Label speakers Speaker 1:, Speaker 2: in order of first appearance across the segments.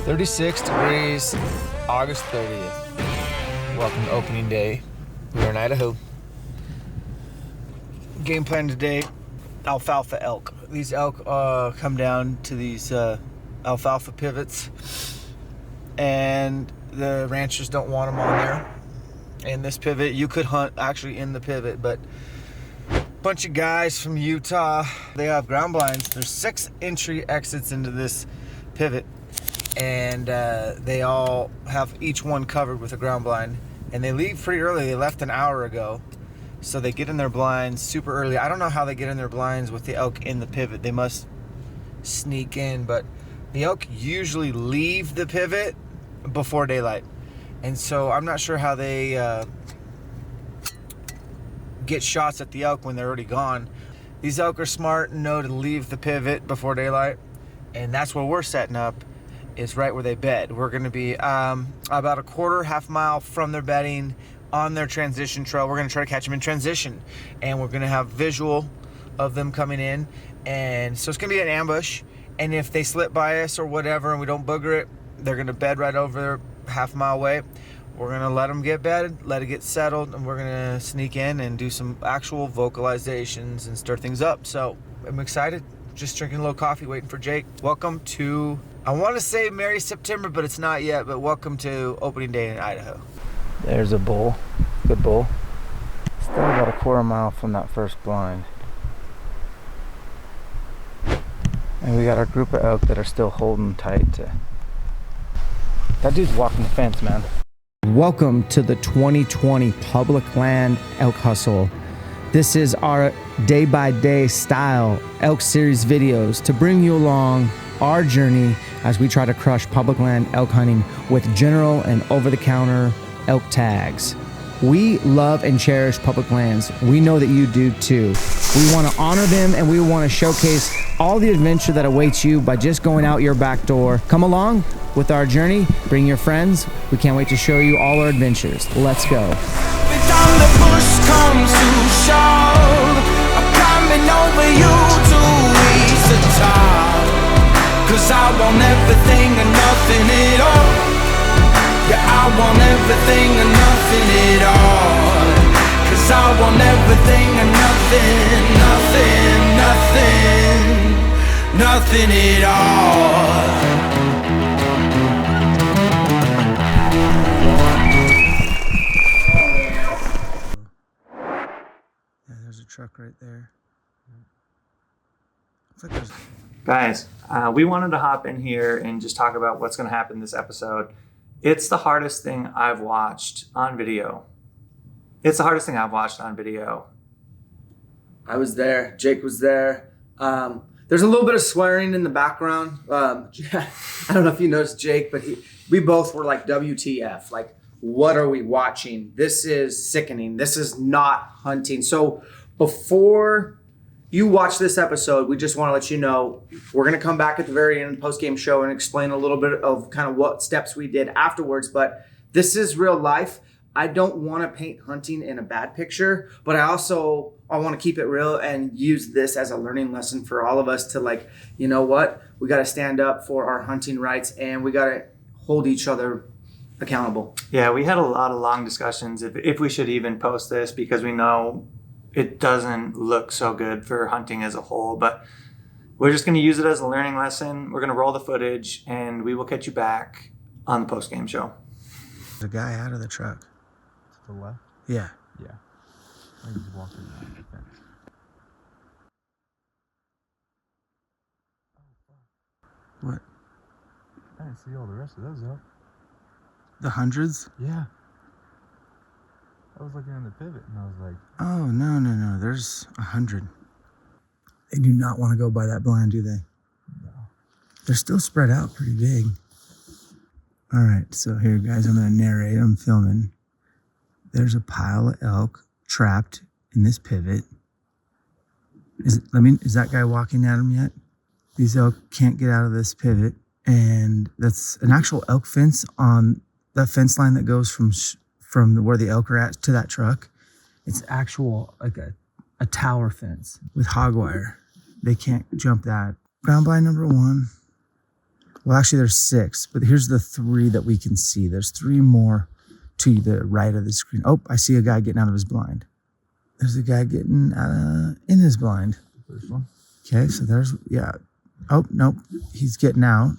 Speaker 1: 36 degrees, August 30th. Welcome to opening day. We're in Idaho. Game plan today, alfalfa elk. These elk come down to these alfalfa pivots, and the ranchers don't want them on there. In this pivot, you could hunt actually in the pivot, but a bunch of guys from Utah, they have ground blinds. There's 6 entry exits into this pivot, and they all have each one covered with a ground blind, and they leave pretty early. They left an hour ago, so they get in their blinds super early. I don't know how they get in their blinds with the elk in the pivot. They must sneak in, but the elk usually leave the pivot before daylight, and so I'm not sure how they get shots at the elk when they're already gone. These elk are smart and know to leave the pivot before daylight, and that's where we're setting up, is right where they bed. We're going to be about a half mile from their bedding on their transition trail. We're going to try to catch them in transition, and we're going to have visual of them coming in, and so it's going to be an ambush. And if they slip by us or whatever and we don't booger it, they're going to bed right over there half a mile away. We're going to let them get bedded, let it get settled, and we're going to sneak in and do some actual vocalizations and stir things up. So I'm excited. Just drinking a little coffee, waiting for Jake. Welcome to, I want to say Merry September, but it's not yet, but welcome to opening day in Idaho. There's a bull, good bull. Still about a quarter mile from that first blind. And we got our group of elk that are still holding tight to, that dude's walking the fence, man. Welcome to the 2020 Public Land Elk Hustle. This is our day-by-day style elk series videos to bring you along our journey as we try to crush public land elk hunting with general and over-the-counter elk tags. We love and cherish public lands. We know that you do too. We want to honor them, and we want to showcase all the adventure that awaits you by just going out your back door. Come along with our journey. Bring your friends. We can't wait to show you all our adventures. Let's go. The push comes to shove, I'm climbing over you to reach the top, 'cause I want everything and nothing at all. Yeah, I want everything and nothing at all, 'cause I want everything and nothing at all. Truck right there.
Speaker 2: Guys, we wanted to hop in here and just talk about what's going to happen this episode. It's the hardest thing I've watched on video. I
Speaker 1: was there. Jake was there. There's a little bit of swearing in the background. I don't know if you noticed Jake, but we both were like, WTF? Like, what are we watching? This is sickening. This is not hunting. So before you watch this episode, we just want to let you know we're going to come back at the very end of the post-game show and explain a little bit of kind of what steps we did afterwards. But this is real life. I don't want to paint hunting in a bad picture, but I want to keep it real and use this as a learning lesson for all of us to, like, you know what? We got to stand up for our hunting rights, and we got to hold each other accountable.
Speaker 2: Yeah, we had a lot of long discussions if we should even post this, because we know it doesn't look so good for hunting as a whole, but we're just going to use it as a learning lesson. We're going to roll the footage, and we will catch you back on the post-game show.
Speaker 1: The guy out of the truck.
Speaker 3: To the left?
Speaker 1: Yeah.
Speaker 3: Yeah. I think he's walking around the fence.
Speaker 1: What?
Speaker 3: I didn't see all the rest of those up.
Speaker 1: The hundreds?
Speaker 3: Yeah. I was looking on the pivot and I was like,
Speaker 1: oh, no. There's 100. They do not want to go by that blind, do they?
Speaker 3: no.
Speaker 1: They're still spread out pretty big. All right, so here, guys, I'm going to narrate. I'm filming. There's a pile of elk trapped in this pivot. Is that guy walking at them yet? These elk can't get out of this pivot, and that's an actual elk fence on that fence line that goes from where the elk are at to that truck. It's actual, like a tower fence with hog wire. They can't jump that. Ground blind number 1. Well, actually, there's 6, but here's the 3 that we can see. There's 3 more to the right of the screen. Oh, I see a guy getting out of his blind. There's a guy getting in his blind.
Speaker 3: First one.
Speaker 1: Okay, so there's, yeah. Oh, nope. He's getting out.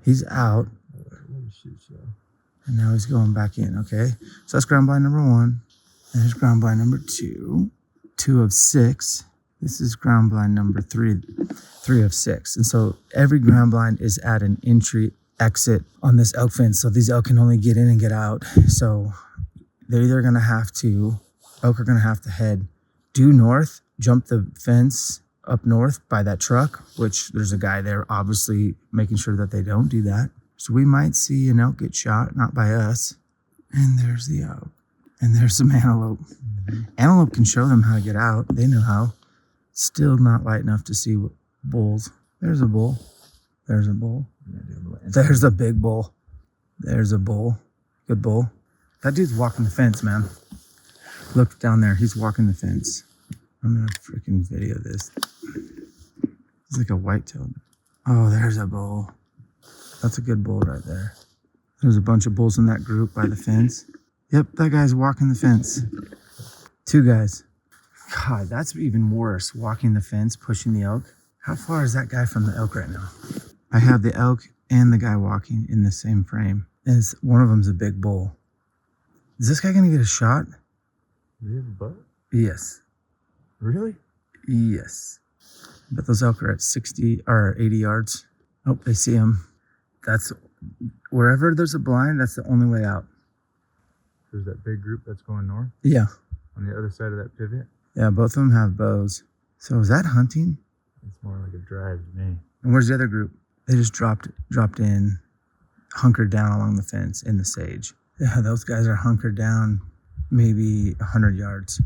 Speaker 1: He's out.
Speaker 3: Let me shoot you.
Speaker 1: And now he's going back in. Okay, so that's ground blind number 1. And here's ground blind number 2. 2 of 6. This is ground blind number 3. 3 of 6. And so every ground blind is at an entry exit on this elk fence. So these elk can only get in and get out. So they're either going to have to, elk are going to have to head due north, jump the fence up north by that truck, which there's a guy there obviously making sure that they don't do that. So we might see an elk get shot, not by us. And there's the elk. And there's some antelope. Antelope can show them how to get out. They know how. Still not light enough to see bulls. There's a bull. There's a bull. There's a big bull. There's a bull. Good bull. That dude's walking the fence, man. Look down there. He's walking the fence. I'm gonna freaking video this. It's like a white-tailed. Oh, there's a bull. That's a good bull right there. There's a bunch of bulls in that group by the fence. Yep, that guy's walking the fence. 2 guys. God, that's even worse. Walking the fence, pushing the elk. How far is that guy from the elk right now? I have the elk and the guy walking in the same frame. And one of them's a big bull. Is this guy gonna get a shot?
Speaker 3: Do you have a butt?
Speaker 1: Yes.
Speaker 3: Really?
Speaker 1: Yes. But those elk are at 60 or 80 yards. Oh, they see him. That's wherever there's a blind, that's the only way out.
Speaker 3: There's that big group that's going north
Speaker 1: Yeah.
Speaker 3: on the other side of that pivot.
Speaker 1: Yeah, both of them have bows. So is that hunting?
Speaker 3: It's more like a drive to me.
Speaker 1: And where's the other group? They just dropped in, hunkered down along the fence in the sage. Yeah, those guys are hunkered down maybe 100 yards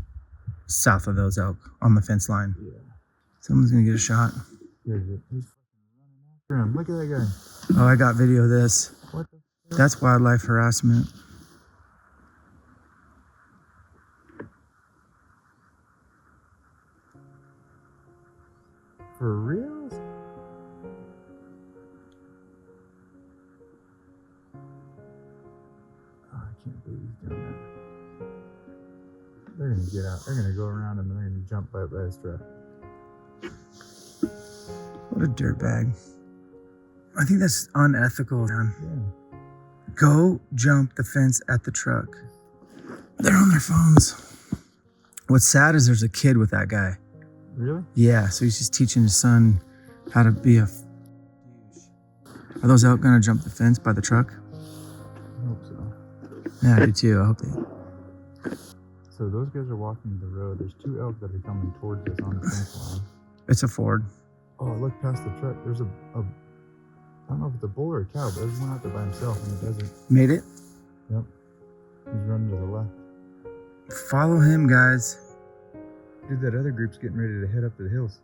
Speaker 1: south of those elk on the fence line.
Speaker 3: Yeah.
Speaker 1: Someone's gonna get a shot.
Speaker 3: He's fucking running after him. Look at that guy.
Speaker 1: Oh, I got video of this.
Speaker 3: What the fuck?
Speaker 1: That's wildlife harassment.
Speaker 3: For reals? Oh, I can't believe he's doing that. They're gonna get out. They're gonna go around him and they're gonna jump by his truck.
Speaker 1: What a dirtbag. I think that's unethical, man.
Speaker 3: Yeah.
Speaker 1: Go jump the fence at the truck. They're on their phones. What's sad is there's a kid with that guy.
Speaker 3: Really?
Speaker 1: Yeah, so he's just teaching his son how to be a douche. Are those elk gonna jump the fence by the truck?
Speaker 3: I hope so.
Speaker 1: Yeah, I do too. I hope they.
Speaker 3: So those guys are walking the road. There's 2 elk that are coming towards us on the fence line.
Speaker 1: It's a Ford.
Speaker 3: Oh, look past the truck. There's a I don't know if it's a bull or a cow, but there's one out there by himself in the desert.
Speaker 1: Made it?
Speaker 3: Yep. He's running to the left.
Speaker 1: Follow him, guys.
Speaker 3: Dude, that other group's getting ready to head up to the hills.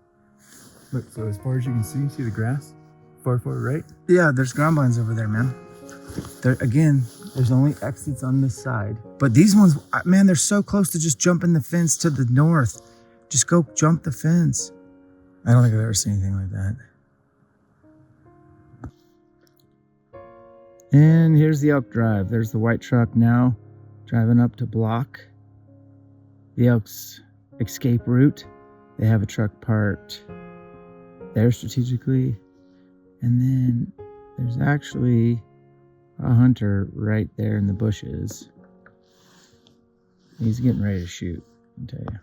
Speaker 3: Look, so as far as you can see the grass? Far right?
Speaker 1: Yeah, there's ground blinds over there, man. There's only exits on this side. But these ones, man, they're so close to just jumping the fence to the north. Just go jump the fence. I don't think I've ever seen anything like that. And here's the elk drive. There's the white truck now driving up to block the elk's escape route. They have a truck parked there strategically. And then there's actually a hunter right there in the bushes. He's getting ready to shoot, I'll tell you.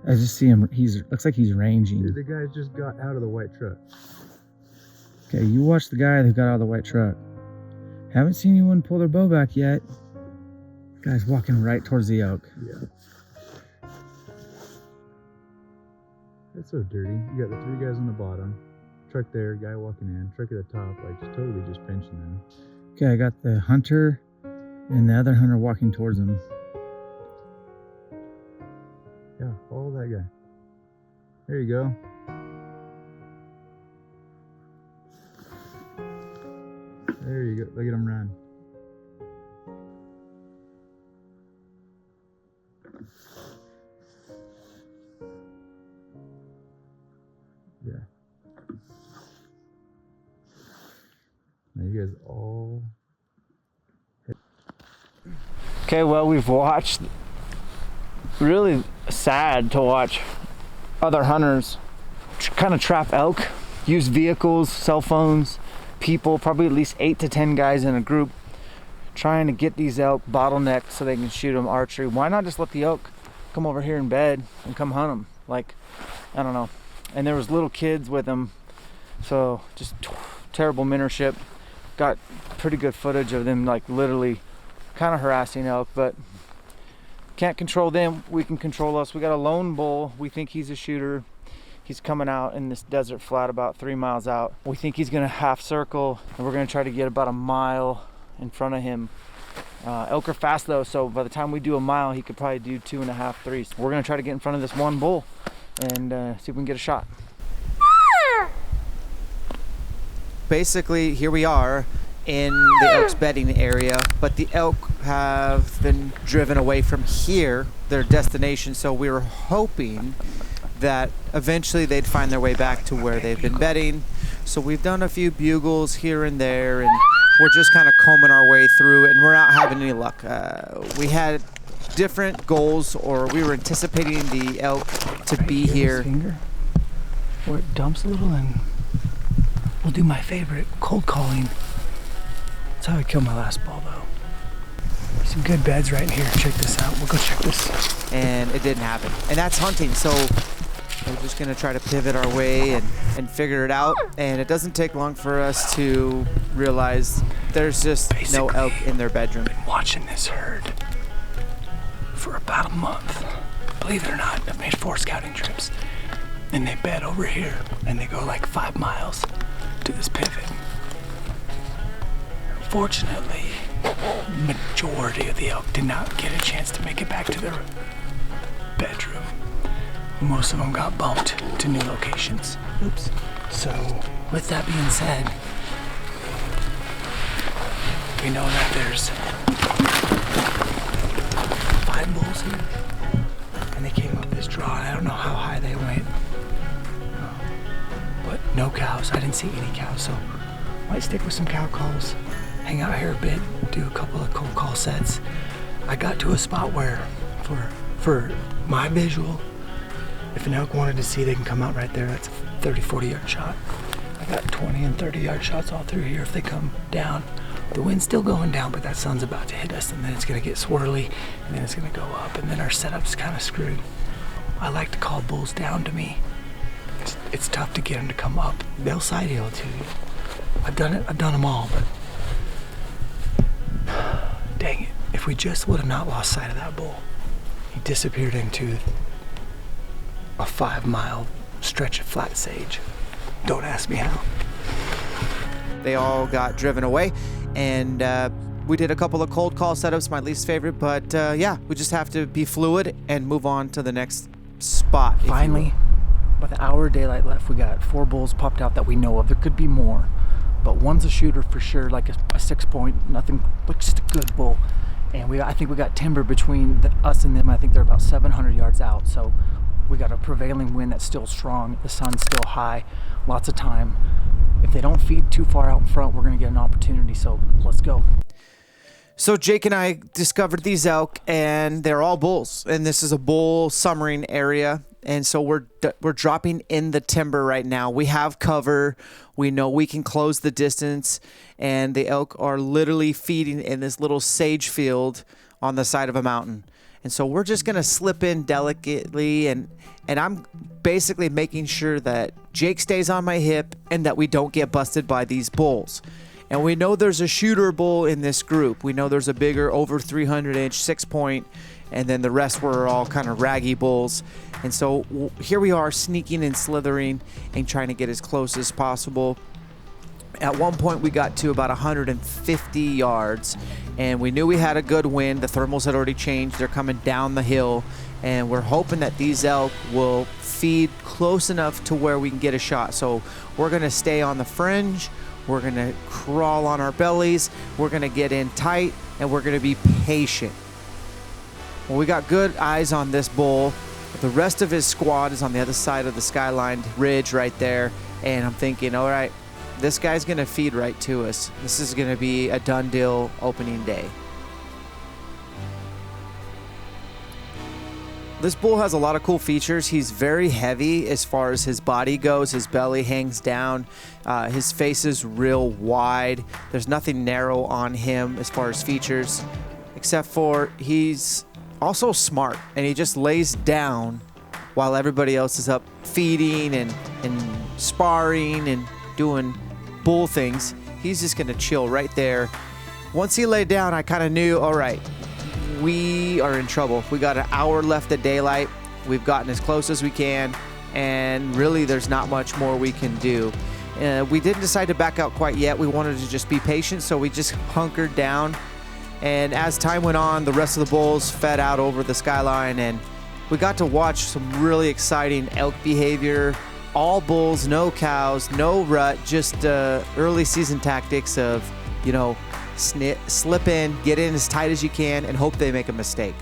Speaker 1: I just see him, looks like he's ranging.
Speaker 3: Dude, the guy just got out of the white truck.
Speaker 1: Okay, you watch the guy who got out of the white truck. Haven't seen anyone pull their bow back yet. Guy's walking right towards the elk.
Speaker 3: Yeah. That's so dirty. You got the 3 guys on the bottom. Truck there, guy walking in. Truck at the top, like just totally just pinching them.
Speaker 1: Okay, I got the hunter and the other hunter walking towards him.
Speaker 3: Yeah, follow that guy. There you go. There you go. Look at him run. Yeah. Now you guys all...
Speaker 1: Okay, well, we've watched, really sad to watch other hunters kind of trap elk, use vehicles, cell phones, people, probably at least 8 to 10 guys in a group trying to get these elk bottlenecked so they can shoot them archery. Why not just let the elk come over here in bed and come hunt them? Like, I don't know. And there was little kids with them, so just terrible mentorship. Got pretty good footage of them like literally kind of harassing elk, but can't control them. We can control us. We got a lone bull. We think he's a shooter. He's coming out in this desert flat about 3 miles out. We think he's gonna half circle, and we're gonna try to get about a mile in front of him. Elk are fast though, so by the time we do a mile, he could probably do 2.5, 3. So we're gonna try to get in front of this one bull and see if we can get a shot. Basically, here we are in the elk's bedding area, but the elk have been driven away from here, their destination, so we were hoping that eventually they'd find their way back to where they've been bedding. So we've done a few bugles here and there, and we're just kind of combing our way through it, and we're not having any luck. We had different goals, or we were anticipating the elk to be here.
Speaker 4: Where it dumps a little, and we'll do my favorite, cold calling. That's how I killed my last bull, though. Some good beds right in here. Check this out. We'll go check this.
Speaker 1: And it didn't happen. And that's hunting, so we're just gonna try to pivot our way and figure it out. And it doesn't take long for us to realize there's just no elk in their bedroom.
Speaker 4: I've been watching this herd for about a month. Believe it or not, I've made 4 scouting trips. And they bed over here, and they go like 5 miles to this pivot. Fortunately, majority of the elk did not get a chance to make it back to their bedroom. Most of them got bumped to new locations. Oops. So, with that being said, we know that there's 5 bulls here, and they came up this draw, and I don't know how high they went, but no cows. I didn't see any cows, so might stick with some cow calls. Hang out here a bit, do a couple of cold call sets. I got to a spot where, for my visual, if an elk wanted to see, they can come out right there. That's a 30, 40 yard shot. I got 20 and 30 yard shots all through here if they come down. The wind's still going down, but that sun's about to hit us, and then it's gonna get swirly, and then it's gonna go up, and then our setup's kind of screwed. I like to call bulls down to me. It's tough to get them to come up. They'll side hill to you. I've done it. I've done them all, but dang it, if we just would have not lost sight of that bull. He disappeared into a 5 mile stretch of flat sage. Don't ask me how.
Speaker 1: They all got driven away, and we did a couple of cold call setups, my least favorite, but yeah, we just have to be fluid and move on to the next spot.
Speaker 4: Finally, with an hour of daylight left, we got 4 bulls popped out that we know of. There could be more, but one's a shooter for sure, like a 6 point, nothing, but just a good bull. And I think we got timber between us and them. I think they're about 700 yards out. So we got a prevailing wind that's still strong. The sun's still high, lots of time. If they don't feed too far out in front, we're gonna get an opportunity. So let's go.
Speaker 1: So Jake and I discovered these elk, and they're all bulls, and this is a bull summering area. And so we're dropping in the timber right now. We have cover. We know we can close the distance, and the elk are literally feeding in this little sage field on the side of a mountain. And so we're just gonna slip in delicately, and I'm basically making sure that Jake stays on my hip and that we don't get busted by these bulls. And we know there's a shooter bull in this group. We know there's a bigger, over 300 inch 6 point, and then the rest were all kind of raggy bulls. And so here we are, sneaking and slithering and trying to get as close as possible. At one point we got to about 150 yards, and we knew we had a good wind. The thermals had already changed. They're coming down the hill, and we're hoping that these elk will feed close enough to where we can get a shot. So we're gonna stay on the fringe. We're gonna crawl on our bellies. We're gonna get in tight, and we're gonna be patient. Well, we got good eyes on this bull. The rest of his squad is on the other side of the skyline ridge right there, and I'm thinking, all right, this guy's gonna feed right to us. This is gonna be a done deal opening day. This bull has a lot of cool features. He's very heavy as far as his body goes. His belly hangs down. His face is real wide. There's nothing narrow on him as far as features, except for he's also smart, and he just lays down while everybody else is up feeding and sparring and doing bull things. He's just gonna chill right there. Once he laid down, I kind of knew, all right, we are in trouble. We got an hour left of daylight. We've gotten as close as we can, and really there's not much more we can do. We didn't decide to back out quite yet. We wanted to just be patient, so we just hunkered down. And as time went on, the rest of the bulls fed out over the skyline, and we got to watch some really exciting elk behavior. All bulls, no cows, no rut, just early season tactics of, you know, slip in, get in as tight as you can, and hope they make a mistake.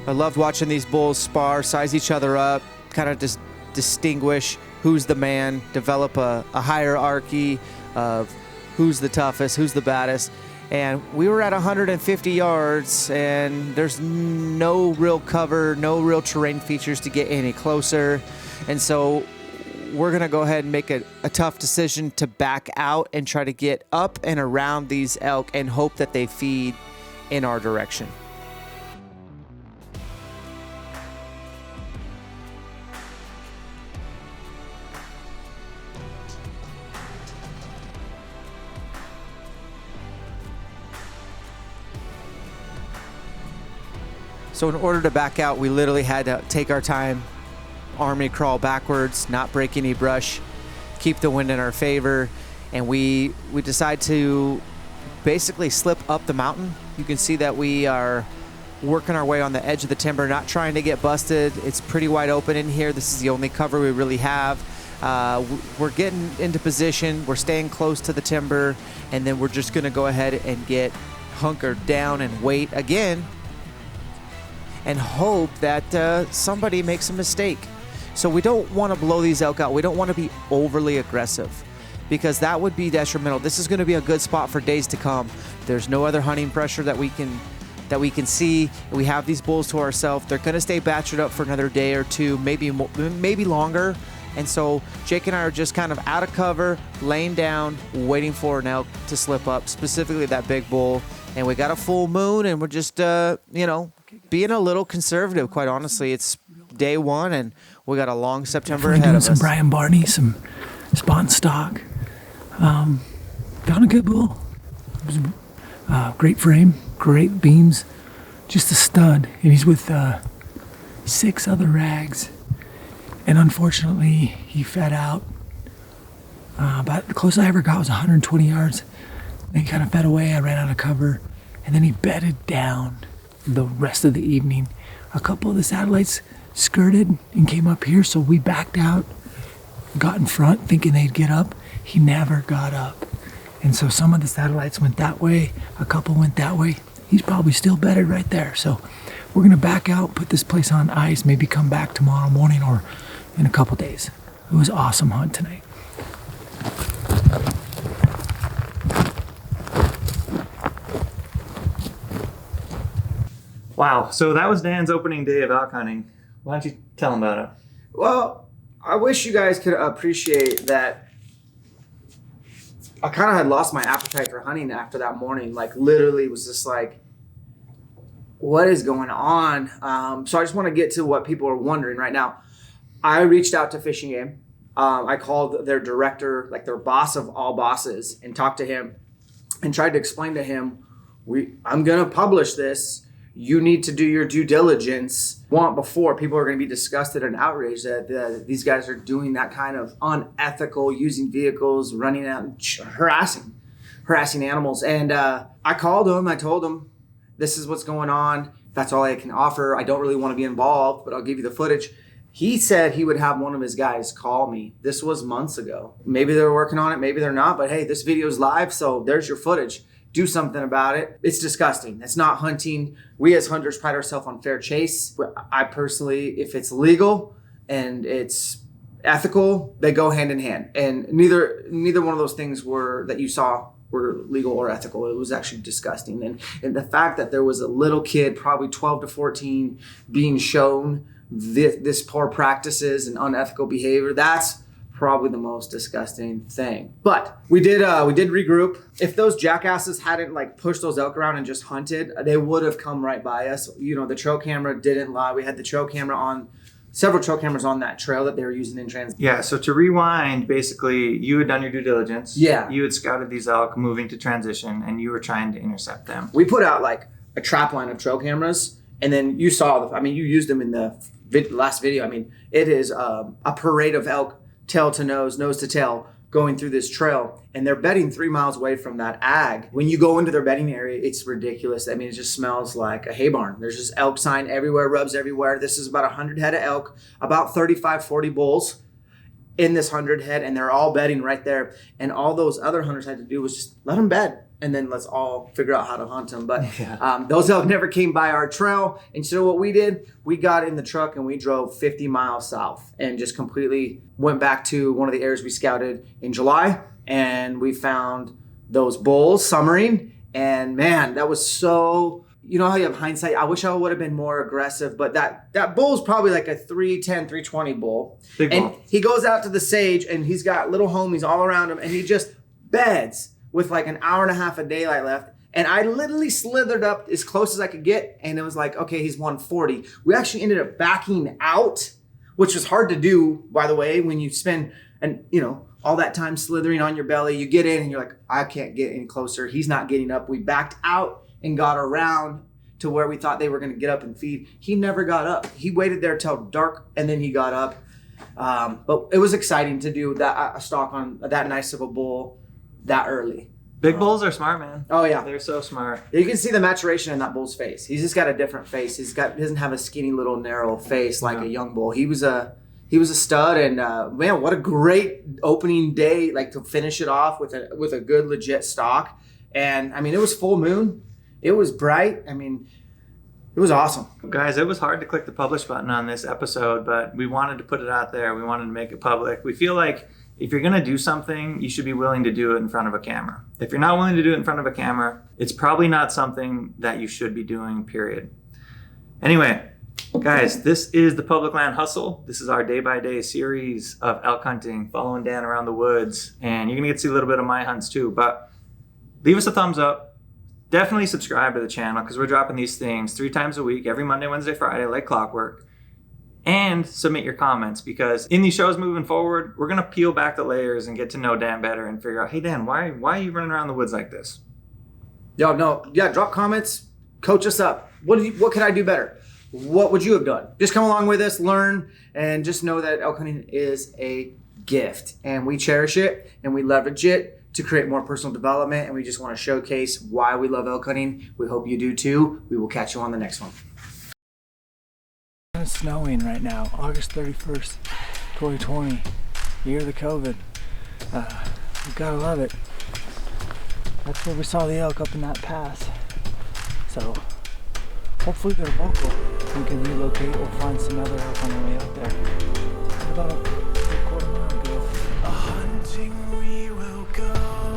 Speaker 1: I loved watching these bulls spar, size each other up, kind of just distinguish who's the man, develop a hierarchy of who's the toughest, who's the baddest. And we were at 150 yards, and there's no real cover, no real terrain features to get any closer. And so we're going to go ahead and make a tough decision to back out and try to get up and around these elk and hope that they feed in our direction. So in order to back out, we literally had to take our time, army crawl backwards, not break any brush, keep the wind in our favor, and we decide to basically slip up the mountain. You can see that we are working our way on the edge of the timber, not trying to get busted. It's pretty wide open in here. This is the only cover we really have. We're getting into position, we're staying close to the timber, and then we're just gonna go ahead and get hunkered down and wait again and hope that somebody makes a mistake. So we don't want to blow these elk out. We don't want to be overly aggressive, because that would be detrimental. This is going to be a good spot for days to come. There's no other hunting pressure that we can see. We have these bulls to ourselves. They're going to stay batchered up for another day or two, maybe longer. And so Jake and I are just kind of out of cover, laying down, waiting for an elk to slip up, specifically that big bull. And we got a full moon, and we're just, being a little conservative, quite honestly. It's day one, and we got a long September ahead of us.
Speaker 4: Some Brian Barney, some spot and stock. Found a good bull. It was, great frame, great beams, just a stud. And he's with 6 other rags. And unfortunately, he fed out. About the closest I ever got was 120 yards. Then he kind of fed away. I ran out of cover, and then he bedded down the rest of the evening. A couple of the satellites skirted and came up here, so we backed out, got in front thinking they'd get up. He never got up, and so some of the satellites went that way, a couple went that way. He's probably still bedded right there. So we're gonna back out, put this place on ice, maybe come back tomorrow morning or in a couple days. It was an awesome hunt tonight.
Speaker 2: Wow. So that was Dan's opening day of elk hunting. Why don't you tell him about it?
Speaker 1: Well, I wish you guys could appreciate that. I kind of had lost my appetite for hunting after that morning. Like, literally was just like, what is going on? So I just want to get to what people are wondering right now. I reached out to Fishing Game. I called their director, like their boss of all bosses, and talked to him and tried to explain to him, I'm going to publish this. You need to do your due diligence. Before people are going to be disgusted and outraged that these guys are doing that kind of unethical, using vehicles, running out and harassing animals. And I called him. I told him, this is what's going on. That's all I can offer. I don't really want to be involved, but I'll give you the footage. He said he would have one of his guys call me. This was months ago. Maybe they're working on it, maybe they're not, but hey, this video is live, so there's your footage. Do something about it. It's disgusting. It's not hunting. We as hunters pride ourselves on fair chase. I personally, if it's legal and it's ethical, they go hand in hand. And neither one of those things that you saw were legal or ethical. It was actually disgusting. And the fact that there was a little kid, probably 12 to 14, being shown this poor practices and unethical behavior, that's probably the most disgusting thing. But we did regroup. If those jackasses hadn't like pushed those elk around and just hunted, they would have come right by us. You know, the trail camera didn't lie. We had the trail camera on, several trail cameras on that trail that they were using in transit.
Speaker 2: Yeah, so to rewind, basically, you had done your due diligence.
Speaker 1: Yeah.
Speaker 2: You had scouted these elk moving to transition, and you were trying to intercept them.
Speaker 1: We put out like a trap line of trail cameras, and then you saw, you used them in the last video. I mean, it is a parade of elk, tail to nose to tail, going through this trail, and they're bedding 3 miles away from that ag. When you go into their bedding area, it's ridiculous. I mean, it just smells like a hay barn. There's just elk sign everywhere, rubs everywhere. This is about 100 head of elk, about 35, 40 bulls in this 100 head, and they're all bedding right there. And all those other hunters had to do was just let them bed, and then let's all figure out how to hunt them. But those elk never came by our trail. And so what we did, we got in the truck and we drove 50 miles south and just completely went back to one of the areas we scouted in July. And we found those bulls summering. And man, that was so, you know how you have hindsight? I wish I would have been more aggressive, but that bull's probably like a 310, 320 bull.
Speaker 2: Big
Speaker 1: and
Speaker 2: bull.
Speaker 1: He goes out to the sage and he's got little homies all around him and he just beds with like an hour and a half of daylight left. And I literally slithered up as close as I could get. And it was like, okay, he's 140. We actually ended up backing out, which was hard to do, by the way, when you spend, all that time slithering on your belly. You get in and you're like, I can't get any closer. He's not getting up. We backed out and got around to where we thought they were going to get up and feed. He never got up. He waited there till dark and then he got up. But it was exciting to do that, a stalk on that nice of a bull that early.
Speaker 2: Big bulls are smart, man.
Speaker 1: Oh yeah,
Speaker 2: they're so smart.
Speaker 1: You can see the maturation in that bull's face. He's just got a different face. He doesn't have a skinny little narrow face like a young bull. He was a stud, and man, what a great opening day! Like to finish it off with a good legit stalk. And I mean, it was full moon. It was bright. I mean, it was awesome.
Speaker 2: Guys, it was hard to click the publish button on this episode, but we wanted to put it out there. We wanted to make it public. We feel like if you're going to do something, you should be willing to do it in front of a camera. If you're not willing to do it in front of a camera, it's probably not something that you should be doing, period. Anyway, guys, this is the Public Land Hustle. This is our day-by-day series of elk hunting, following Dan around the woods. And you're going to get to see a little bit of my hunts too. But leave us a thumbs up. Definitely subscribe to the channel because we're dropping these things 3 times a week, every Monday, Wednesday, Friday, like clockwork. And submit your comments because in these shows moving forward, we're going to peel back the layers and get to know Dan better and figure out, hey, Dan, why are you running around the woods like this?
Speaker 1: Drop comments, coach us up. What could I do better? What would you have done? Just come along with us, learn, and just know that elk hunting is a gift. And we cherish it and we leverage it to create more personal development. And we just want to showcase why we love elk hunting. We hope you do too. We will catch you on the next one.
Speaker 4: It's snowing right now, August 31st, 2020, year of the COVID. You gotta love it. That's where we saw the elk, up in that pass. So hopefully they're vocal. We can relocate or find some other elk on the way up there. About a quarter mile ago. Hunting we will go.